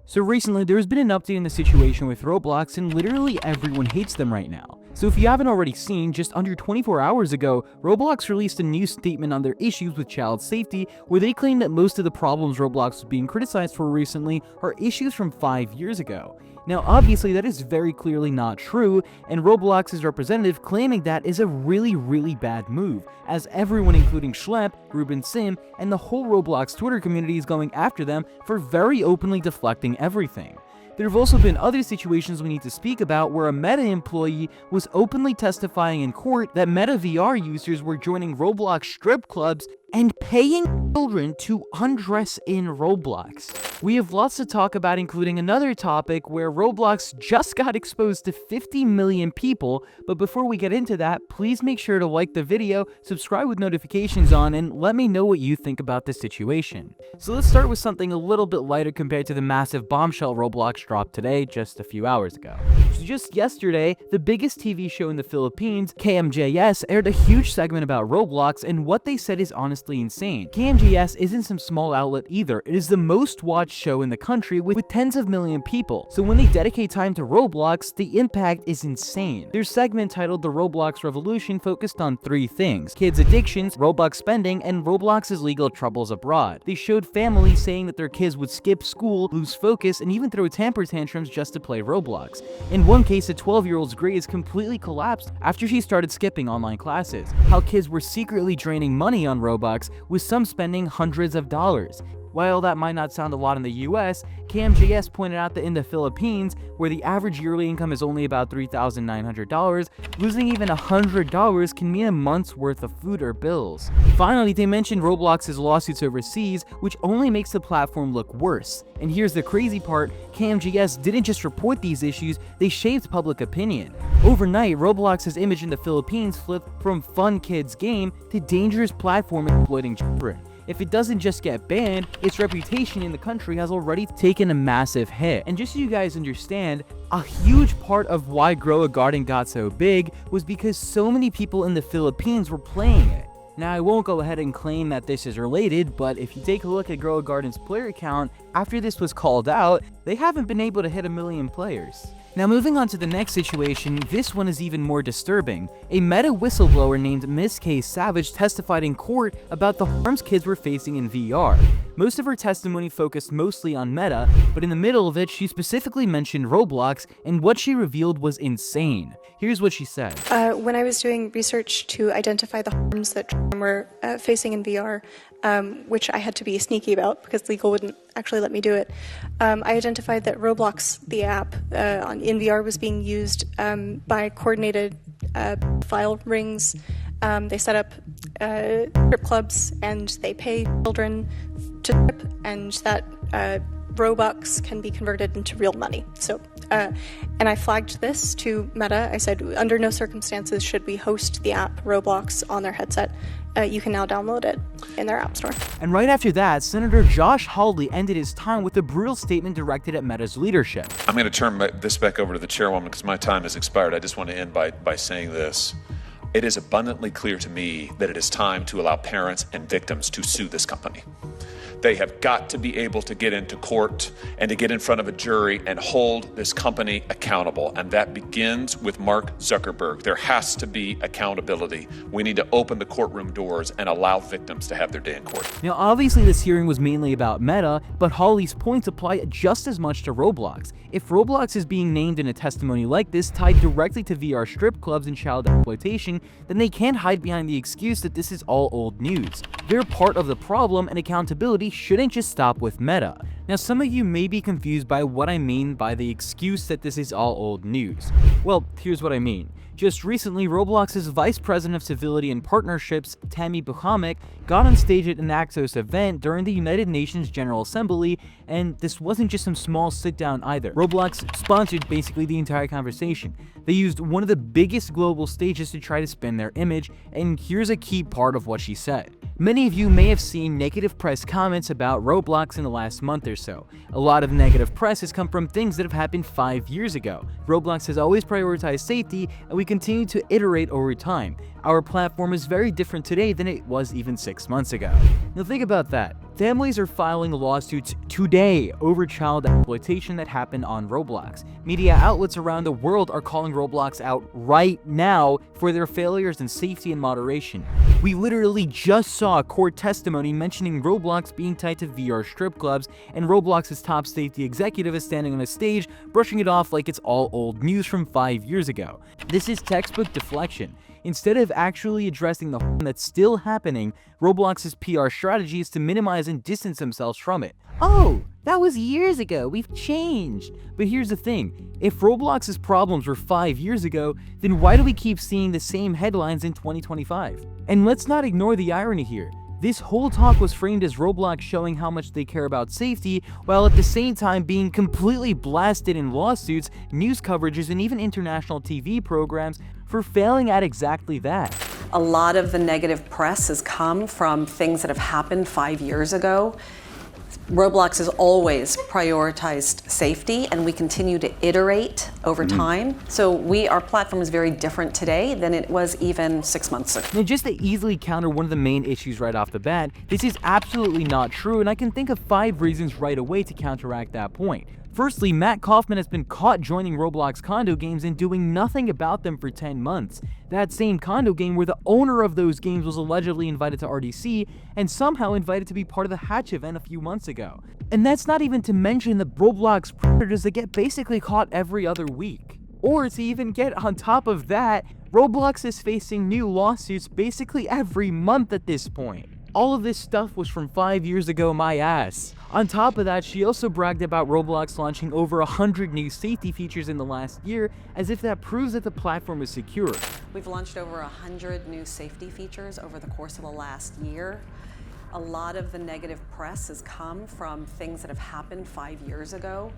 So recently, there's been an update in the situation with Roblox, and literally everyone hates them right now. So if you haven't already seen, just under 24 hours ago, Roblox released a new statement on their issues with child safety, where they claim that most of the problems Roblox was being criticized for recently are issues from 5 years ago. Now obviously that is very clearly not true, and Roblox's representative claiming that is a really bad move, as everyone including Schlepp, Ruben Sim, and the whole Roblox Twitter community is going after them for very openly deflecting everything. There have also been other situations we need to speak about where a Meta employee was openly testifying in court that Meta VR users were joining Roblox strip clubs and paying children to undress in Roblox. We have lots to talk about, including another topic where Roblox just got exposed to 50 million people, but before we get into that, please make sure to like the video, subscribe with notifications on, and let me know what you think about the situation. So let's start with something a little bit lighter compared to the massive bombshell Roblox dropped today, just a few hours ago. So just yesterday, the biggest TV show in the Philippines, KMJS, aired a huge segment about Roblox, and what they said is honestly insane. KMJS isn't some small outlet either, it is the most watched show in the country with tens of million people, so when they dedicate time to Roblox, the impact is insane. Their segment titled The Roblox Revolution focused on 3 things: kids' addictions, Robux spending, and Roblox's legal troubles abroad. They showed families saying that their kids would skip school, lose focus, and even throw temper tantrums just to play Roblox. In one case, a 12-year-old's grades completely collapsed after she started skipping online classes. How kids were secretly draining money on Robux, with some spending hundreds of dollars. While that might not sound a lot in the US, KMJS pointed out that in the Philippines, where the average yearly income is only about $3,900, losing even $100 can mean a month's worth of food or bills. Finally, they mentioned Roblox's lawsuits overseas, which only makes the platform look worse. And here's the crazy part, KMJS didn't just report these issues, they shaped public opinion. Overnight, Roblox's image in the Philippines flipped from fun kids game to dangerous platform exploiting children. If it doesn't just get banned, its reputation in the country has already taken a massive hit. And just so you guys understand, a huge part of why Grow a Garden got so big was because so many people in the Philippines were playing it. Now, I won't go ahead and claim that this is related, but if you take a look at Grow a Garden's player count, after this was called out, they haven't been able to hit 1 million players. Now moving on to the next situation, this one is even more disturbing. A Meta whistleblower named Miss K Savage testified in court about the harms kids were facing in VR. Most of her testimony focused mostly on Meta, but in the middle of it, she specifically mentioned Roblox, and what she revealed was insane. Here's what she said. When I was doing research to identify the harms that children were facing in VR, which I had to be sneaky about because legal wouldn't actually let me do it, I identified that Roblox, the app in VR, was being used by coordinated file rings. They set up strip clubs and they pay children to strip, and that Robux can be converted into real money. So, and I flagged this to Meta. I said, under no circumstances should we host the app Roblox on their headset. You can now download it in their app store. And right after that, Senator Josh Hawley ended his time with a brutal statement directed at Meta's leadership. I'm going to turn this back over to the chairwoman because my time has expired. I just want to end by saying this. It is abundantly clear to me that it is time to allow parents and victims to sue this company. They have got to be able to get into court and to get in front of a jury and hold this company accountable. And that begins with Mark Zuckerberg. There has to be accountability. We need to open the courtroom doors and allow victims to have their day in court. Now, obviously this hearing was mainly about Meta, but Hawley's points apply just as much to Roblox. If Roblox is being named in a testimony like this tied directly to VR strip clubs and child exploitation, then they can't hide behind the excuse that this is all old news. They're part of the problem, and accountability shouldn't just stop with Meta. Now, some of you may be confused by what I mean by the excuse that this is all old news. Well, here's what I mean. Just recently, Roblox's Vice President of Civility and Partnerships, Tammy Buchamek, got on stage at an Axos event during the United Nations General Assembly, and this wasn't just some small sit-down either. Roblox sponsored basically the entire conversation. They used one of the biggest global stages to try to spin their image, and here's a key part of what she said. Many of you may have seen negative press comments about Roblox in the last month or so. A lot of negative press has come from things that have happened 5 years ago. Roblox has always prioritized safety, and we continue to iterate over time. Our platform is very different today than it was even 6 months ago. Now think about that. Families are filing lawsuits today over child exploitation that happened on Roblox. Media outlets around the world are calling Roblox out right now for their failures in safety and moderation. We literally just saw a court testimony mentioning Roblox being tied to VR strip clubs, and Roblox's top safety executive is standing on a stage brushing it off like it's all old news from 5 years ago. This is textbook deflection. Instead of actually addressing the harm that's still happening, Roblox's PR strategy is to minimize and distance themselves from it. Oh, that was years ago, we've changed. But here's the thing, if Roblox's problems were 5 years ago, then why do we keep seeing the same headlines in 2025? And let's not ignore the irony here. This whole talk was framed as Roblox showing how much they care about safety, while at the same time being completely blasted in lawsuits, news coverages, and even international TV programs for failing at exactly that. A lot of the negative press has come from things that have happened 5 years ago. Roblox has always prioritized safety, and we continue to iterate over time. So our platform is very different today than it was even 6 months ago. Now, just to easily counter one of the main issues right off the bat, this is absolutely not true, and I can think of 5 reasons right away to counteract that point. Firstly, Matt Kaufman has been caught joining Roblox condo games and doing nothing about them for 10 months. That same condo game where the owner of those games was allegedly invited to RDC and somehow invited to be part of the Hatch event a few months ago. And that's not even to mention the Roblox predators that get basically caught every other week. Or to even get on top of that, Roblox is facing new lawsuits basically every month at this point. All of this stuff was from 5 years ago, my ass. On top of that, she also bragged about Roblox launching over 100 new safety features in the last year, as if that proves that the platform is secure. We've launched over 100 new safety features over the course of the last year. A lot of the negative press has come from things that have happened 5 years ago.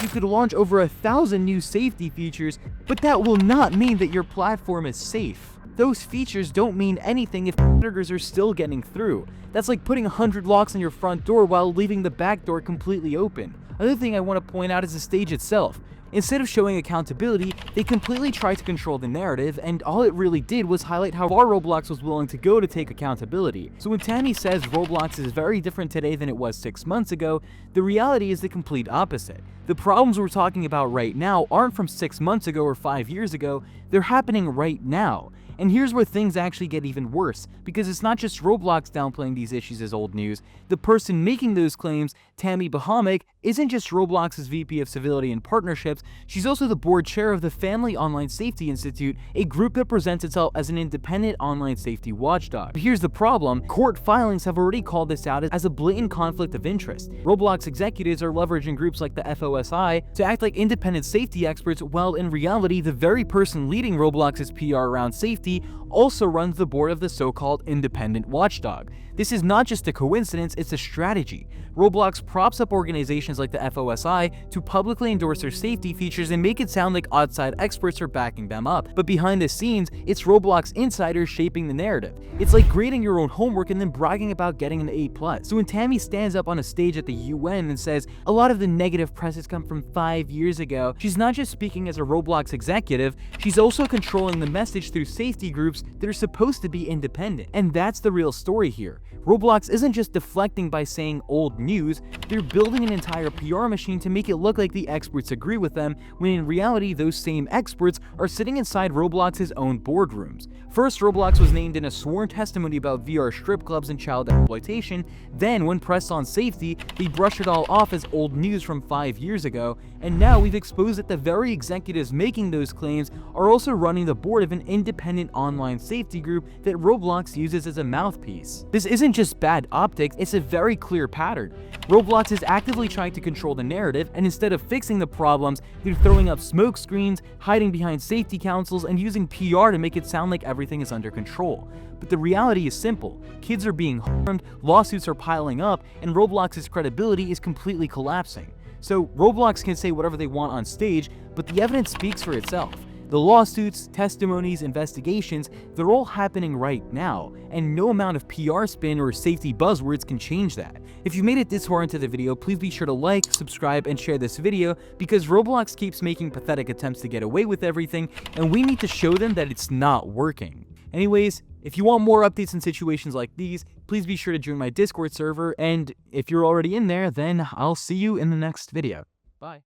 You could launch over 1,000 new safety features, but that will not mean that your platform is safe. Those features don't mean anything if predators are still getting through. That's like putting 100 locks on your front door while leaving the back door completely open. Another thing I want to point out is the stage itself. Instead of showing accountability, they completely tried to control the narrative, and all it really did was highlight how far Roblox was willing to go to take accountability. So when Tammy says Roblox is very different today than it was 6 months ago, the reality is the complete opposite. The problems we're talking about right now aren't from 6 months ago or 5 years ago, they're happening right now. And here's where things actually get even worse, because it's not just Roblox downplaying these issues as old news. The person making those claims, Tammy Bahamik, isn't just Roblox's VP of Civility and Partnerships, she's also the board chair of the Family Online Safety Institute, a group that presents itself as an independent online safety watchdog. But here's the problem, court filings have already called this out as a blatant conflict of interest. Roblox executives are leveraging groups like the FOSI to act like independent safety experts, while in reality, the very person leading Roblox's PR around safety also runs the board of the so-called independent watchdog. This is not just a coincidence, it's a strategy. Roblox props up organizations like the FOSI to publicly endorse their safety features and make it sound like outside experts are backing them up. But behind the scenes, it's Roblox insiders shaping the narrative. It's like grading your own homework and then bragging about getting an A+. So when Tammy stands up on a stage at the UN and says, a lot of the negative press has come from 5 years ago, she's not just speaking as a Roblox executive, she's also controlling the message through safety groups that are supposed to be independent. And that's the real story here. Roblox isn't just deflecting by saying old news, they're building an entire PR machine to make it look like the experts agree with them, when in reality those same experts are sitting inside Roblox's own boardrooms. First, Roblox was named in a sworn testimony about VR strip clubs and child exploitation, then when pressed on safety, they brushed it all off as old news from 5 years ago, and now we've exposed that the very executives making those claims are also running the board of an independent online safety group that Roblox uses as a mouthpiece. This isn't just bad optics, it's a very clear pattern. Roblox is actively trying to control the narrative, and instead of fixing the problems, they're throwing up smoke screens, hiding behind safety councils, and using PR to make it sound like everything is under control. But the reality is simple. Kids are being harmed, lawsuits are piling up, and Roblox's credibility is completely collapsing. So Roblox can say whatever they want on stage, but the evidence speaks for itself. The lawsuits, testimonies, investigations, they're all happening right now, and no amount of PR spin or safety buzzwords can change that. If you made it this far into the video, please be sure to like, subscribe, and share this video, because Roblox keeps making pathetic attempts to get away with everything, and we need to show them that it's not working. Anyways, If you want more updates in situations like these, please be sure to join my Discord server, and if you're already in there, then I'll see you in the next video.